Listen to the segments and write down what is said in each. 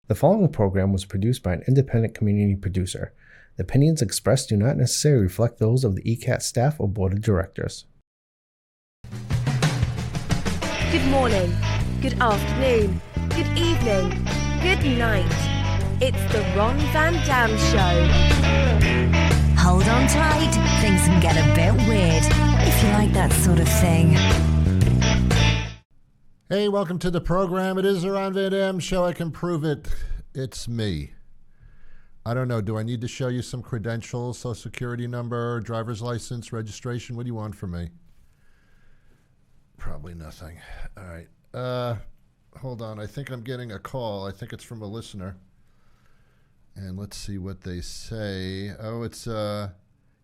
The following program was produced by an independent community producer. The opinions expressed do not necessarily reflect those of the ECAT staff or board of directors. Good morning, good afternoon, good evening, good night. It's the Ron Van Dam Show. Hold on tight, things can get a bit weird, if you like that sort of thing. Hey, welcome to the program. It is the Ron Van Dam Show. I can prove it. It's me. I don't know. Do I need to show you some credentials, social security number, driver's license, registration? What do you want from me? Probably nothing. All right. Hold on. I think I'm getting a call. I think it's from a listener. And let's see what they say. Oh, it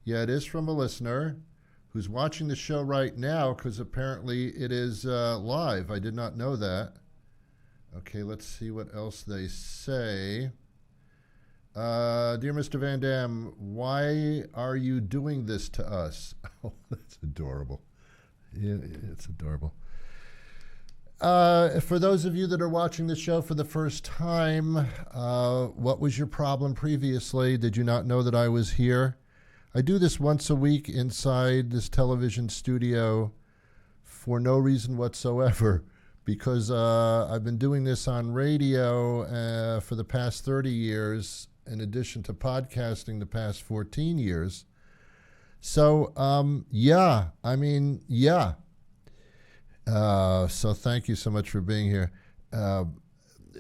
is from a listener who's watching the show right now because apparently it is live. I did not know that. Okay, let's see what else they say. Dear Mr. Van Dam, why are you doing this to us? Oh, that's adorable. Yeah, it's adorable. For those of you that are watching the show for the first time, what was your problem previously? Did you not know that I was here? I do this once a week inside this television studio for no reason whatsoever because I've been doing this on radio for the past 30 years in addition to podcasting the past 14 years. So, so thank you so much for being here.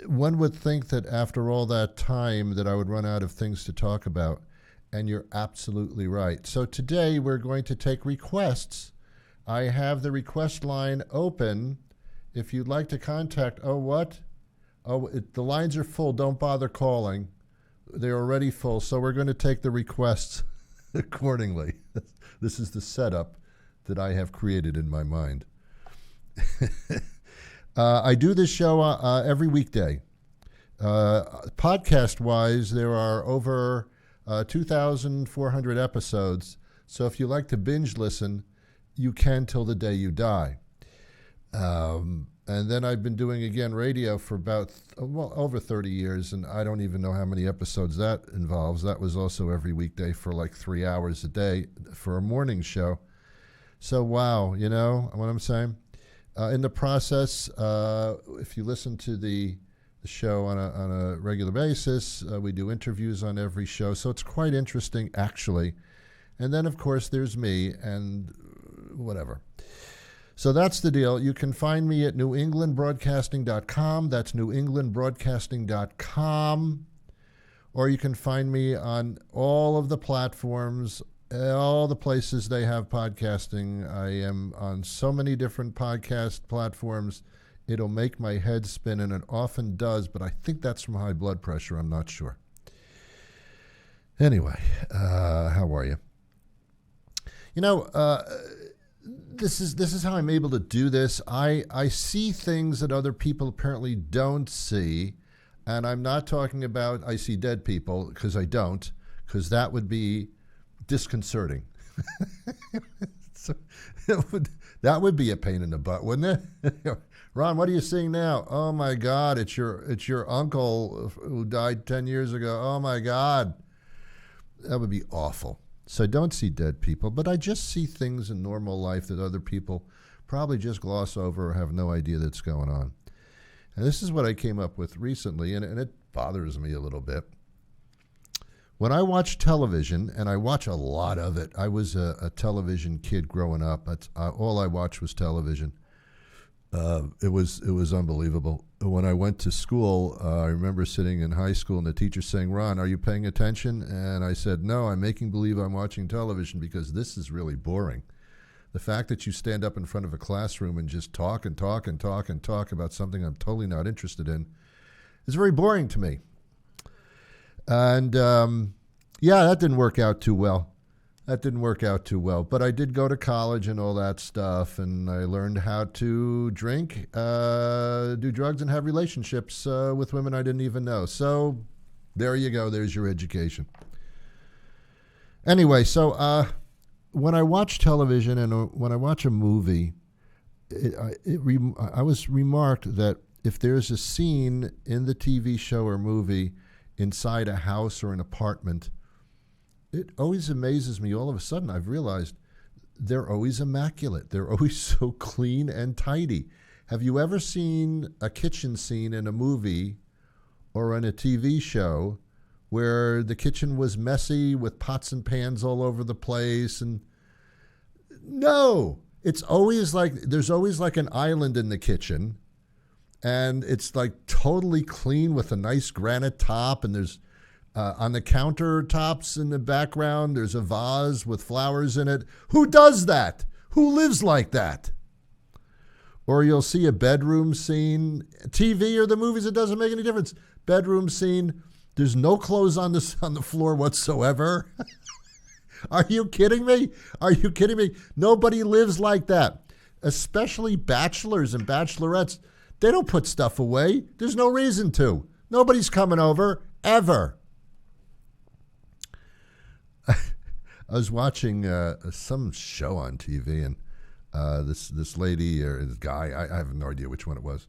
One would think that after all that time that I would run out of things to talk about. And you're absolutely right. So today we're going to take requests. I have the request line open. If you'd like to contact, the lines are full. Don't bother calling. They're already full. So we're going to take the requests accordingly. This is the setup that I have created in my mind. I do this show every weekday. Podcast-wise, there are over 2,400 episodes. So if you like to binge listen, you can till the day you die. And then I've been doing, again, radio for about, over 30 years, and I don't even know how many episodes that involves. That was also every weekday for like 3 hours a day for a morning show. So, wow, you know what I'm saying? In the process, if you listen to the show on a regular basis. We do interviews on every show, so it's quite interesting, actually. And then, of course, there's me and whatever. So that's the deal. You can find me at newenglandbroadcasting.com. That's newenglandbroadcasting.com. Or you can find me on all of the platforms, all the places they have podcasting. I am on so many different podcast platforms. It'll make my head spin, and it often does, but I think that's from high blood pressure. I'm not sure. Anyway, how are you? You know, this is how I'm able to do this. I see things that other people apparently don't see, and I'm not talking about I see dead people, because I don't, because that would be disconcerting. So, that would be a pain in the butt, wouldn't it? Ron, what are you seeing now? Oh my God, it's your uncle who died 10 years ago. Oh my God. That would be awful. So I don't see dead people, but I just see things in normal life that other people probably just gloss over or have no idea that's going on. And this is what I came up with recently, and it bothers me a little bit. When I watch television, and I watch a lot of it, I was a television kid growing up. That's all I watched was television. It was unbelievable. When I went to school, I remember sitting in high school and the teacher saying, "Ron, are you paying attention?" And I said, "No, I'm making believe I'm watching television because this is really boring. The fact that you stand up in front of a classroom and just talk and talk and talk and talk about something I'm totally not interested in is very boring to me." And that didn't work out too well. But I did go to college and all that stuff, and I learned how to drink, do drugs, and have relationships with women I didn't even know. So there you go. There's your education. Anyway, so when I watch television and when I watch a movie, I was remarked that if there's a scene in the TV show or movie inside a house or an apartment, it always amazes me. All of a sudden, I've realized they're always immaculate. They're always so clean and tidy. Have you ever seen a kitchen scene in a movie or in a TV show where the kitchen was messy with pots and pans all over the place? And no, it's always like there's always like an island in the kitchen, and it's like totally clean with a nice granite top, and there's on the countertops in the background, there's a vase with flowers in it. Who does that? Who lives like that? Or you'll see a bedroom scene, TV or the movies, it doesn't make any difference. Bedroom scene, there's no clothes on the floor whatsoever. Are you kidding me? Are you kidding me? Nobody lives like that, especially bachelors and bachelorettes. They don't put stuff away. There's no reason to. Nobody's coming over, ever. I was watching some show on TV, and this lady or this guy, I have no idea which one it was,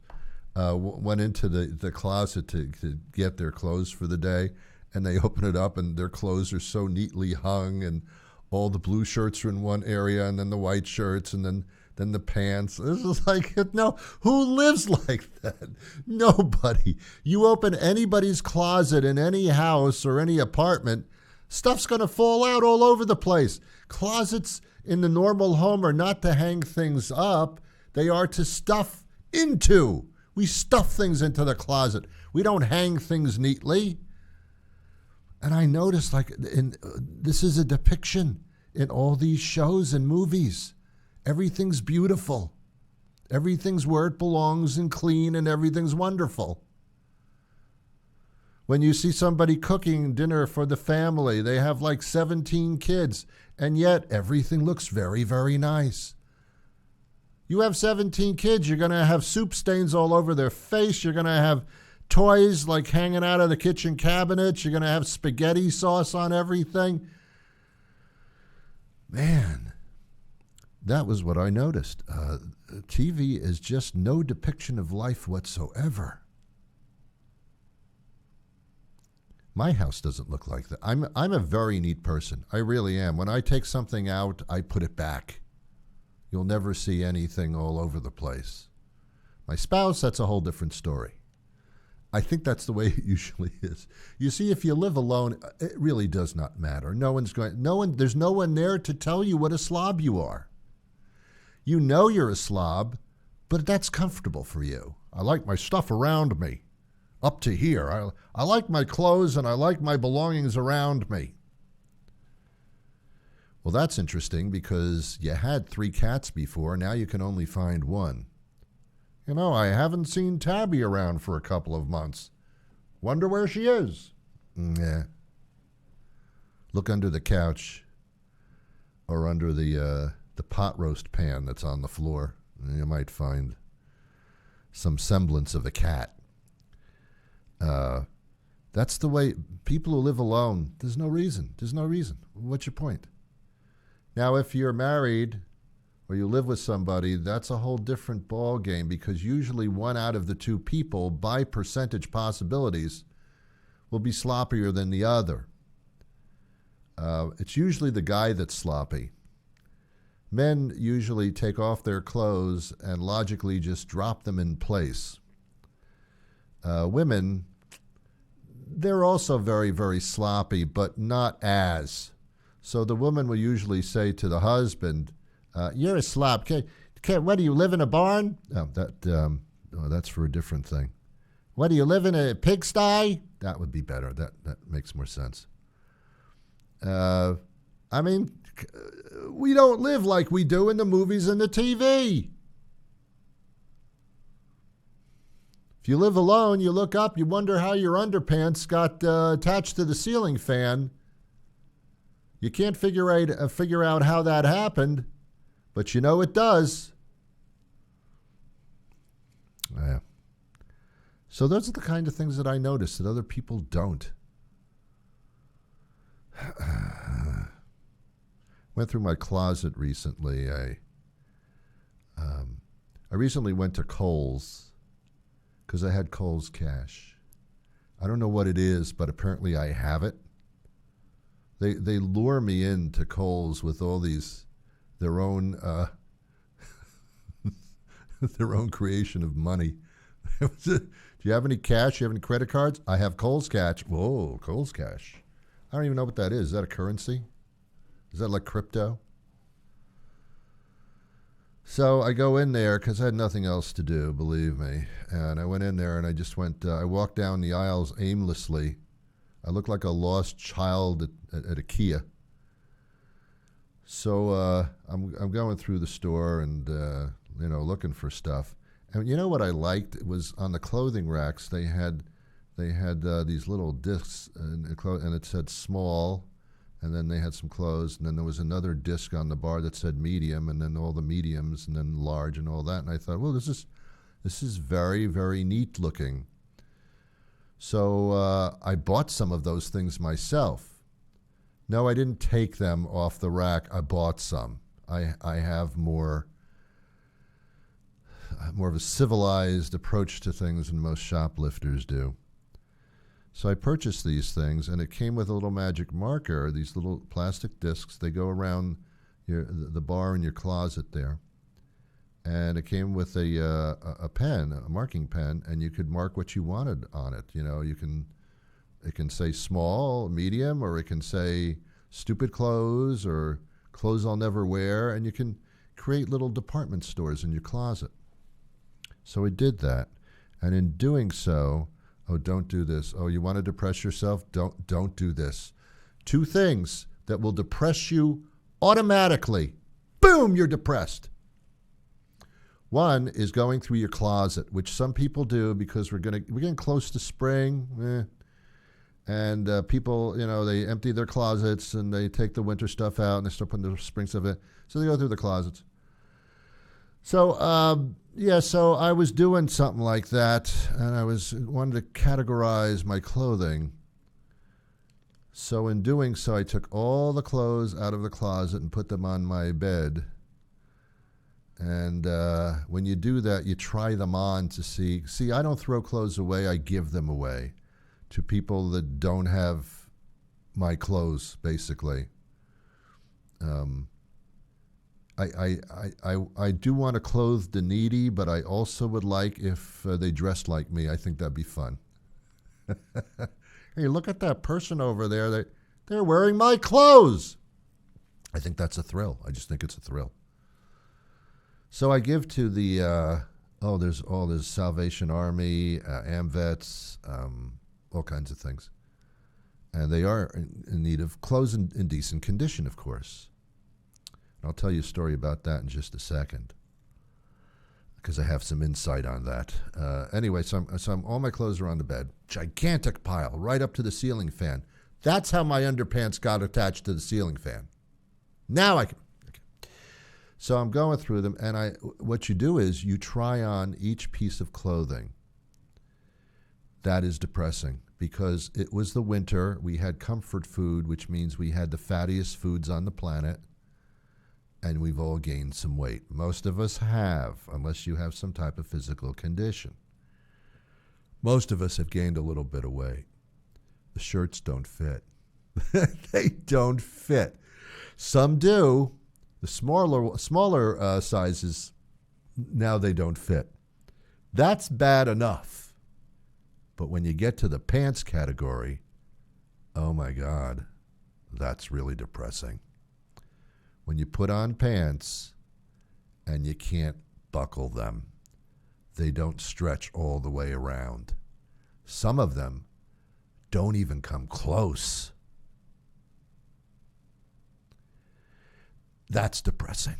went into the closet to get their clothes for the day, and they open it up, and their clothes are so neatly hung, and all the blue shirts are in one area, and then the white shirts, and then the pants. This is like, no, who lives like that? Nobody. You open anybody's closet in any house or any apartment, stuff's going to fall out all over the place. Closets in the normal home are not to hang things up. They are to stuff into. We stuff things into the closet. We don't hang things neatly. And I noticed, like, this is a depiction in all these shows and movies. Everything's beautiful. Everything's where it belongs and clean, and everything's wonderful. When you see somebody cooking dinner for the family, they have like 17 kids, and yet everything looks very, very nice. You have 17 kids, you're going to have soup stains all over their face. You're going to have toys like hanging out of the kitchen cabinets. You're going to have spaghetti sauce on everything. Man, that was what I noticed. TV is just no depiction of life whatsoever. My house doesn't look like that. I'm a very neat person. I really am. When I take something out, I put it back. You'll never see anything all over the place. My spouse, that's a whole different story. I think that's the way it usually is. You see, if you live alone, it really does not matter. There's no one there to tell you what a slob you are. You know you're a slob, but that's comfortable for you. I like my stuff around me. Up to here. I like my clothes and I like my belongings around me. Well, that's interesting because you had 3 cats before. Now you can only find 1. You know, I haven't seen Tabby around for a couple of months. Wonder where she is. Yeah. Look under the couch or under the pot roast pan that's on the floor. You might find some semblance of a cat. That's the way people who live alone, there's no reason. What's your point? Now, if you're married or you live with somebody, that's a whole different ball game because usually one out of the 2 people, by percentage possibilities, will be sloppier than the other. It's usually the guy that's sloppy. Men usually take off their clothes and logically just drop them in place. Women, they're also very, very sloppy, but not as. So the woman will usually say to the husband, you're a slob. What, do you live in a barn? Oh, that's for a different thing. What, do you live in a pigsty? That would be better. That makes more sense. I mean, we don't live like we do in the movies and the TV. If you live alone, you look up, you wonder how your underpants got attached to the ceiling fan. You can't figure out how that happened, but you know it does. Yeah. So those are the kind of things that I notice that other people don't. Went through my closet recently. I recently went to Kohl's because I had Kohl's Cash. I don't know what it is, but apparently I have it. They lure me into Kohl's with all these their own their own creation of money. Do you have any cash? Do you have any credit cards? I have Kohl's Cash. Whoa, Kohl's Cash. I don't even know what that is. Is that a currency? Is that like crypto? So I go in there because I had nothing else to do, believe me. And I went in there and I just went, I walked down the aisles aimlessly. I looked like a lost child at IKEA. So I'm going through the store and, looking for stuff. And you know what I liked? It was on the clothing racks, they had these little discs and it said small. And then they had some clothes, and then there was another disc on the bar that said medium, and then all the mediums, and then large, and all that. And I thought, well, this is very, very neat looking. So I bought some of those things myself. No, I didn't take them off the rack. I bought some. I have more of a civilized approach to things than most shoplifters do. So I purchased these things, and it came with a little magic marker, these little plastic discs. They go around the bar in your closet there. And it came with a pen, a marking pen, and you could mark what you wanted on it. You know, it can say small, medium, or it can say stupid clothes or clothes I'll never wear, and you can create little department stores in your closet. So I did that, and in doing so, oh, don't do this. Oh, you want to depress yourself? Don't do this. 2 things that will depress you automatically. Boom, you're depressed. One is going through your closet, which some people do because we're getting close to spring. And people, they empty their closets and they take the winter stuff out and they start putting the spring stuff in. So they go through the closets. So, so I was doing something like that, and I wanted to categorize my clothing. So in doing so, I took all the clothes out of the closet and put them on my bed. And when you do that, you try them on to see. See, I don't throw clothes away. I give them away to people that don't have my clothes, basically. I do want to clothe the needy, but I also would like if they dressed like me. I think that'd be fun. Hey, look at that person over there. They're wearing my clothes. I think that's a thrill. I just think it's a thrill. So I give to the, there's Salvation Army, AMVETS, all kinds of things. And they are in need of clothes in decent condition, of course. I'll tell you a story about that in just a second because I have some insight on that. Anyway, so all my clothes are on the bed. Gigantic pile right up to the ceiling fan. That's how my underpants got attached to the ceiling fan. Now I can. Okay. So I'm going through them, and what you do is you try on each piece of clothing. That is depressing because it was the winter. We had comfort food, which means we had the fattiest foods on the planet. And we've all gained some weight. Most of us have, unless you have some type of physical condition. Most of us have gained a little bit of weight. The shirts don't fit. They don't fit. Some do. The smaller sizes, now they don't fit. That's bad enough. But when you get to the pants category, oh my God, that's really depressing. When you put on pants and you can't buckle them, they don't stretch all the way around. Some of them don't even come close. That's depressing.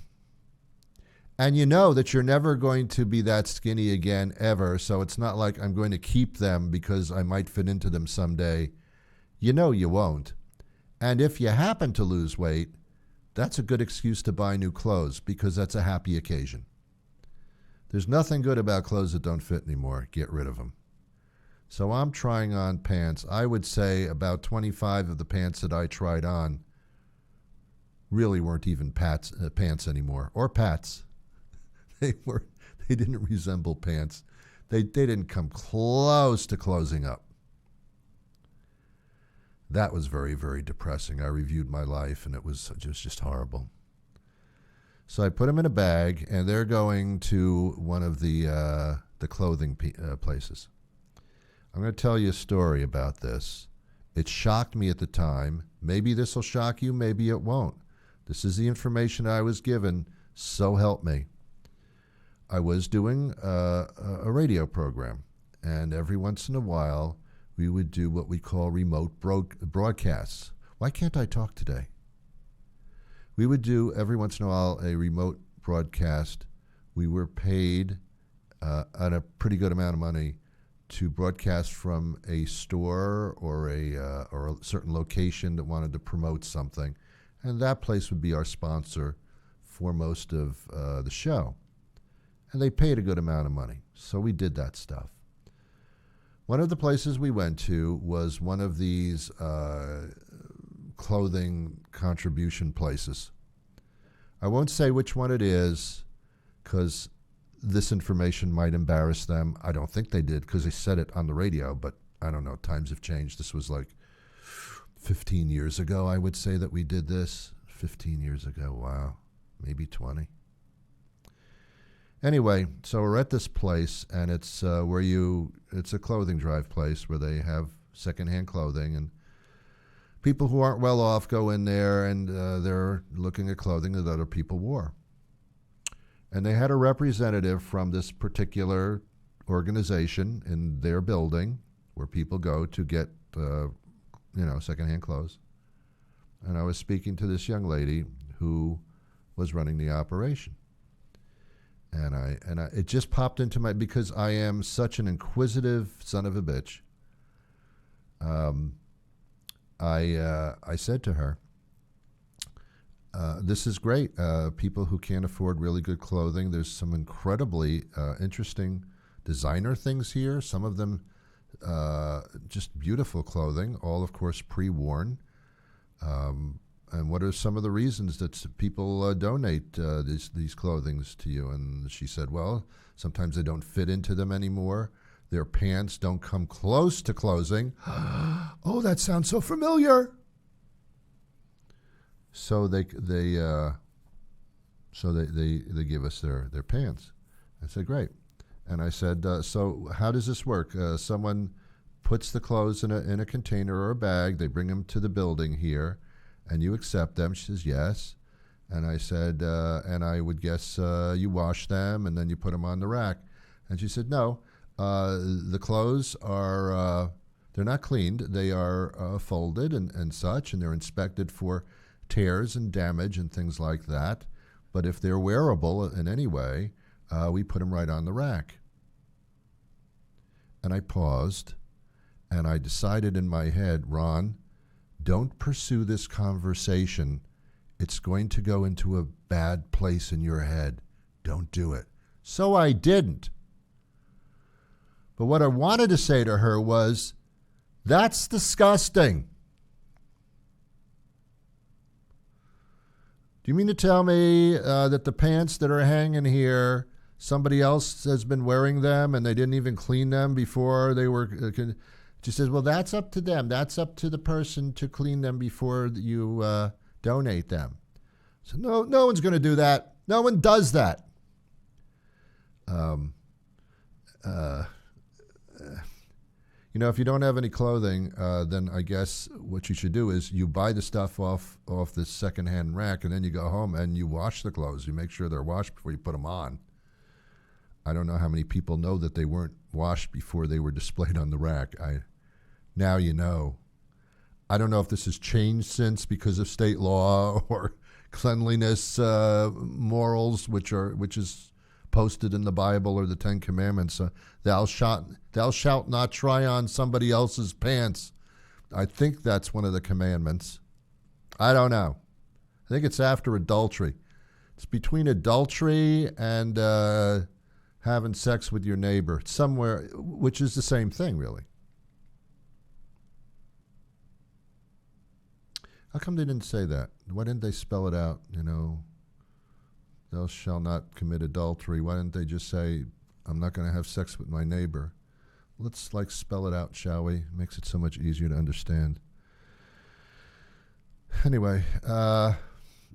And you know that you're never going to be that skinny again ever, so it's not like I'm going to keep them because I might fit into them someday. You know you won't. And if you happen to lose weight, that's a good excuse to buy new clothes because that's a happy occasion. There's nothing good about clothes that don't fit anymore. Get rid of them. So I'm trying on pants. I would say about 25 of the pants that I tried on really weren't even pants anymore, or pats. They didn't resemble pants. They didn't come close to closing up. That was very, very depressing. I reviewed my life, and it was just horrible. So I put them in a bag, and they're going to one of the clothing places. I'm going to tell you a story about this. It shocked me at the time. Maybe this will shock you, maybe it won't. This is the information I was given, so help me. I was doing a radio program, and every once in a while, we would do what we call remote broadcasts. Why can't I talk today? We would do, every once in a while, a remote broadcast. We were paid at a pretty good amount of money to broadcast from a store or a certain location that wanted to promote something. And that place would be our sponsor for most of the show. And they paid a good amount of money. So we did that stuff. One of the places we went to was one of these clothing contribution places. I won't say which one it is because this information might embarrass them. I don't think they did because they said it on the radio, but I don't know. Times have changed. This was like 15 years ago, I would say, that we did this. 15 years ago. Wow. Maybe 20. Anyway, so we're at this place, and it's it's a clothing drive place where they have secondhand clothing, and people who aren't well off go in there, and they're looking at clothing that other people wore. And they had a representative from this particular organization in their building where people go to get, secondhand clothes. And I was speaking to this young lady who was running the operation. And it just popped into my, because I am such an inquisitive son of a bitch. I said to her, this is great. People who can't afford really good clothing, there's some incredibly interesting designer things here. Some of them just beautiful clothing, all, of course, pre-worn. And what are some of the reasons that people donate these clothings to you? And she said, well, sometimes they don't fit into them anymore. Their pants don't come close to closing. Oh, that sounds so familiar. So they give us their pants. I said, great. And I said, so how does this work? Someone puts the clothes in a container or a bag. They bring them to the building here, and you accept them. She says, yes. And I said, and I would guess you wash them and then you put them on the rack. And she said, no, the clothes are, they're not cleaned. They are folded and such, and they're inspected for tears and damage and things like that. But if they're wearable in any way, we put them right on the rack. And I paused, and I decided in my head, Ron, don't pursue this conversation. It's going to go into a bad place in your head. Don't do it. So I didn't. But what I wanted to say to her was, that's disgusting. Do you mean to tell me that the pants that are hanging here, somebody else has been wearing them and they didn't even clean them before they were... She says, well, that's up to them. That's up to the person to clean them before you donate them. So no one's going to do that. No one does that. If you don't have any clothing, then I guess what you should do is you buy the stuff off this secondhand rack, and then you go home and you wash the clothes. You make sure they're washed before you put them on. I don't know how many people know that they weren't washed before they were displayed on the rack. Now you know. I don't know if this has changed since because of state law or cleanliness morals, which is posted in the Bible or the Ten Commandments. Thou shalt not try on somebody else's pants. I think that's one of the commandments. I don't know. I think it's after adultery. It's between adultery and having sex with your neighbor. It's somewhere, which is the same thing, really. How come they didn't say that? Why didn't they spell it out, thou shalt not commit adultery? Why didn't they just say I'm not going to have sex with my neighbor. Let's like spell it out, shall we? Makes it so much easier to understand. Anyway,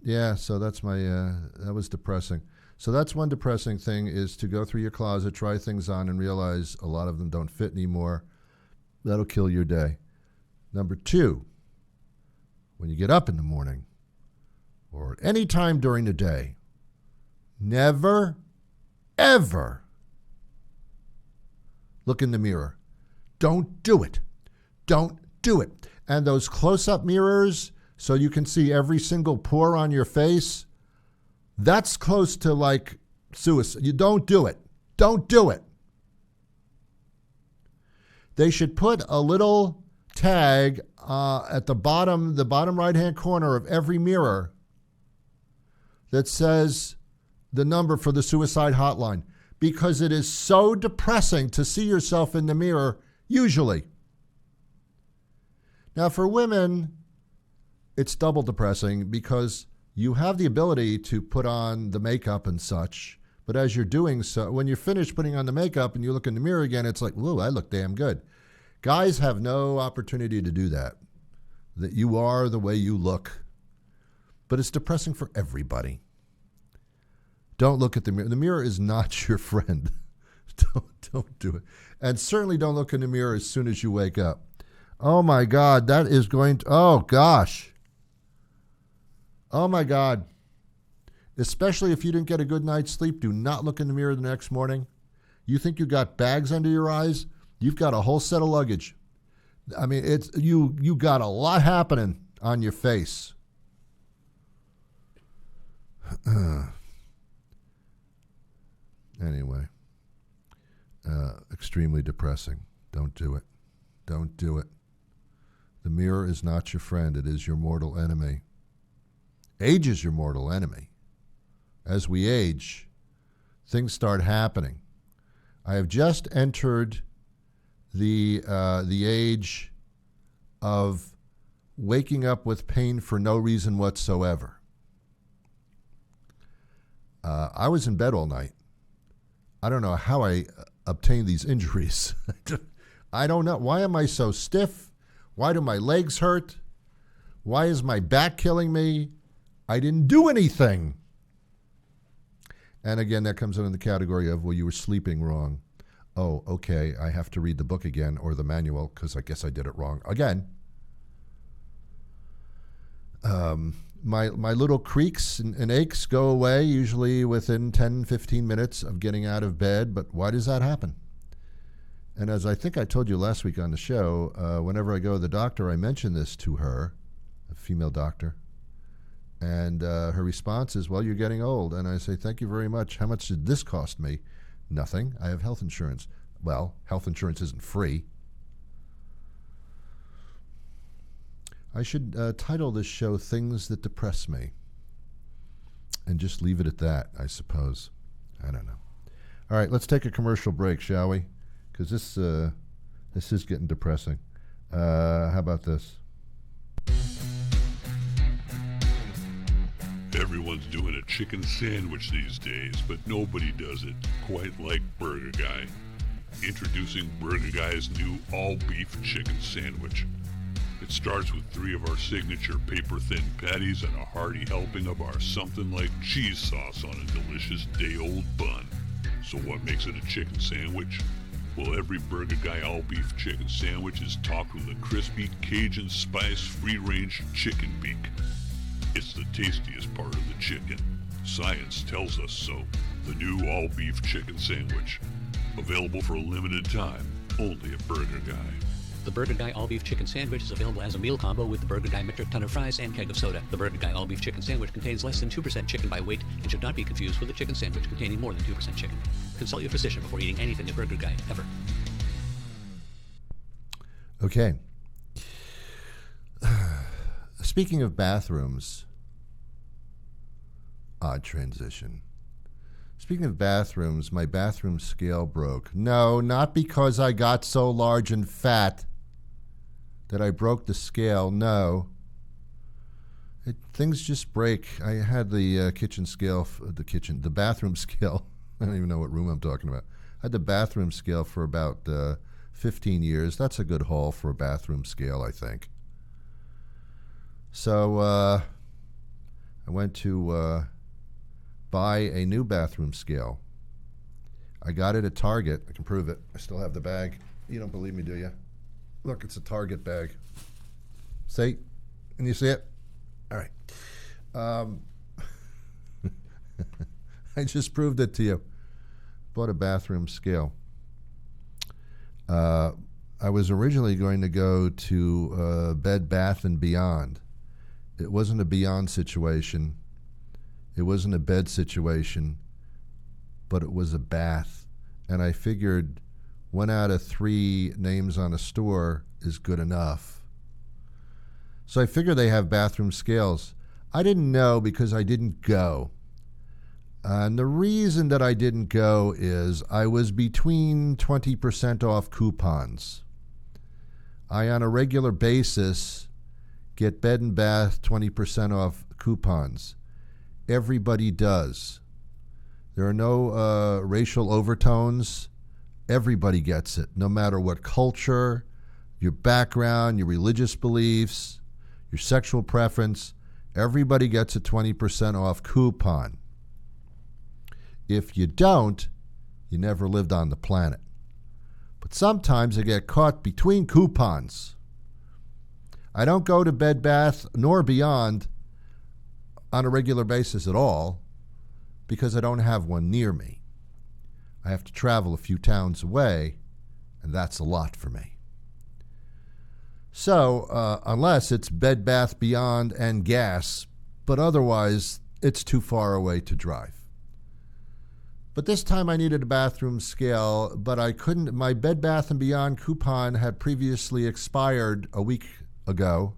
yeah, so that's my, that was depressing. So that's one depressing thing, is to go through your closet, try things on, and realize a lot of them don't fit anymore. That'll kill your day. Number 2, when you get up in the morning or at any time during the day, never, ever look in the mirror. Don't do it. Don't do it. And those close-up mirrors, so you can see every single pore on your face, that's close to like suicide. You don't do it. Don't do it. They should put a little tag at the bottom right-hand corner of every mirror that says the number for the suicide hotline, because it is so depressing to see yourself in the mirror, usually. Now, for women, it's double depressing because you have the ability to put on the makeup and such, but as you're doing so, when you're finished putting on the makeup and you look in the mirror again, it's like, whoa, I look damn good. Guys have no opportunity to do that. That you are the way you look. But it's depressing for everybody. Don't look at the mirror. The mirror is not your friend. Don't do it. And certainly don't look in the mirror as soon as you wake up. Oh my God, that is going to, oh gosh. Oh my God. Especially if you didn't get a good night's sleep, do not look in the mirror the next morning. You think you got bags under your eyes? You've got a whole set of luggage. I mean, it's you got a lot happening on your face. Anyway, extremely depressing. Don't do it. Don't do it. The mirror is not your friend. It is your mortal enemy. Age is your mortal enemy. As we age, things start happening. I have just entered the age of waking up with pain for no reason whatsoever. I was in bed all night. I don't know how I obtained these injuries. I don't know. Why am I so stiff? Why do my legs hurt? Why is my back killing me? I didn't do anything. And again, that comes under the category of, well, you were sleeping wrong. Oh, okay, I have to read the book again or the manual because I guess I did it wrong again. My little creaks and aches go away usually within 10, 15 minutes of getting out of bed, but why does that happen? And as I think I told you last week on the show, whenever I go to the doctor, I mention this to her, a female doctor, and her response is, well, you're getting old. And I say, thank you very much. How much did this cost me? Nothing. I have health insurance. Well, health insurance isn't free. I should title this show Things That Depress Me and just leave it at that, I suppose. I don't know. All right, let's take a commercial break, shall we? Because this is getting depressing. How about this? Everyone's doing a chicken sandwich these days, but nobody does it quite like Burger Guy. Introducing Burger Guy's new all-beef chicken sandwich. It starts with 3 of our signature paper-thin patties and a hearty helping of our something-like cheese sauce on a delicious day-old bun. So what makes it a chicken sandwich? Well, every Burger Guy all-beef chicken sandwich is topped with a crispy Cajun spice free-range chicken beak. It's the tastiest part of the chicken. Science tells us so. The new all-beef chicken sandwich. Available for a limited time, only at Burger Guy. The Burger Guy all-beef chicken sandwich is available as a meal combo with the Burger Guy metric ton of fries and keg of soda. The Burger Guy all-beef chicken sandwich contains less than 2% chicken by weight and should not be confused with a chicken sandwich containing more than 2% chicken. Consult your physician before eating anything at Burger Guy, ever. Okay. Speaking of bathrooms, odd transition. Speaking of bathrooms, my bathroom scale broke. No, not because I got so large and fat that I broke the scale. No. Things just break. I had the kitchen scale, the bathroom scale. I don't even know what room I'm talking about. had the bathroom scale for about 15 years. That's a good haul for a bathroom scale, I think. So I went to buy a new bathroom scale. I got it at Target. I can prove it. I still have the bag. You don't believe me, do you? Look, it's a Target bag. See? Can you see it? All right. I just proved it to you. Bought a bathroom scale. I was originally going to go to Bed Bath & Beyond. It wasn't a Beyond situation. It wasn't a bed situation, but it was a bath. And I figured 1 out of 3 names on a store is good enough. So I figured they have bathroom scales. I didn't know because I didn't go. And the reason that I didn't go is I was between 20% off coupons. I, on a regular basis, get Bed & Bath 20% off coupons. Everybody does. There are no racial overtones. Everybody gets it, no matter what culture, your background, your religious beliefs, your sexual preference. Everybody gets a 20% off coupon. If you don't, you never lived on the planet. But sometimes I get caught between coupons. I don't go to Bed Bath nor Beyond on a regular basis at all because I don't have one near me. I have to travel a few towns away, and that's a lot for me. So, unless it's Bed Bath Beyond and gas, but otherwise it's too far away to drive. But this time I needed a bathroom scale, but I couldn't. My Bed Bath & Beyond coupon had previously expired a week ago,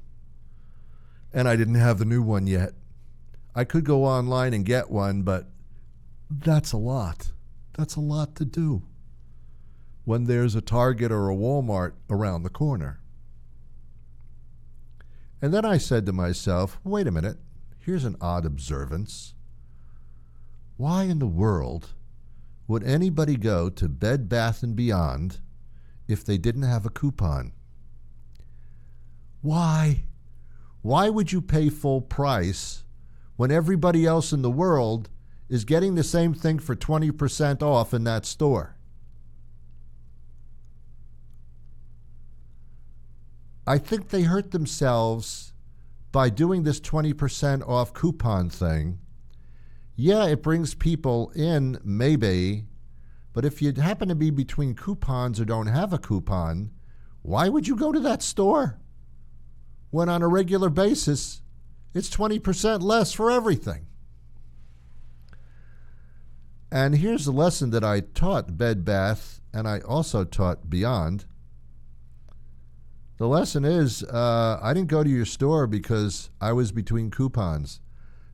and I didn't have the new one yet. I could go online and get one, but that's a lot. That's a lot to do when there's a Target or a Walmart around the corner. And then I said to myself, wait a minute, here's an odd observance. Why in the world would anybody go to Bed Bath & Beyond if they didn't have a coupon? Why? Why would you pay full price when everybody else in the world is getting the same thing for 20% off in that store? I think they hurt themselves by doing this 20% off coupon thing. Yeah, it brings people in, maybe, but if you happen to be between coupons or don't have a coupon, why would you go to that store when on a regular basis it's 20% less for everything? And here's the lesson that I taught Bed Bath, and I also taught Beyond. The lesson is I didn't go to your store because I was between coupons.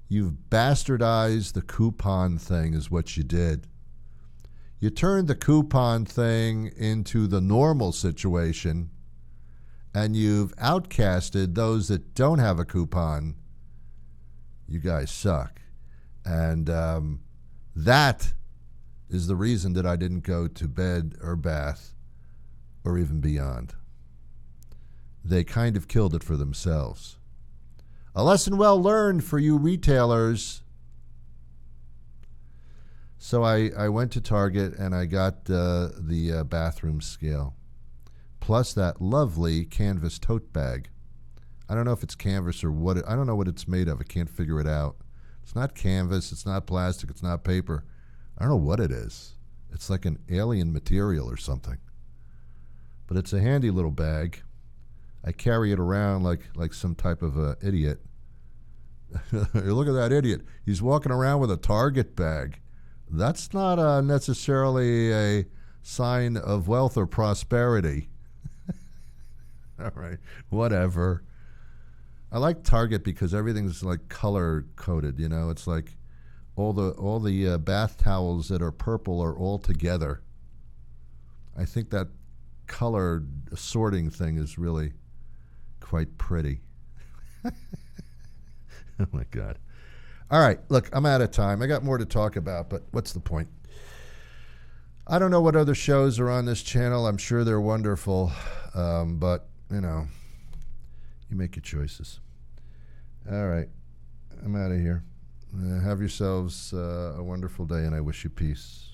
You've bastardized the coupon thing is what you did. You turned the coupon thing into the normal situation, and you've outcasted those that don't have a coupon. You guys suck. And that is the reason that I didn't go to Bed or Bath or even Beyond. They kind of killed it for themselves. A lesson well learned for you retailers. So I went to Target and I got the bathroom scale, plus that lovely canvas tote bag. I don't know if it's canvas or what. I don't know what it's made of. I can't figure it out. It's not canvas. It's not plastic. It's not paper. I don't know what it is. It's like an alien material or something. But it's a handy little bag. I carry it around like some type of idiot. Look at that idiot. He's walking around with a Target bag. That's not necessarily a sign of wealth or prosperity. All right, whatever. I like Target because everything's like color coded. You know, it's like all the bath towels that are purple are all together. I think that color sorting thing is really quite pretty. Oh my God. All right, look, I'm out of time. I got more to talk about, but what's the point? I don't know what other shows are on this channel. I'm sure they're wonderful, but, you know, you make your choices. All right. I'm out of here. Have yourselves a wonderful day, and I wish you peace.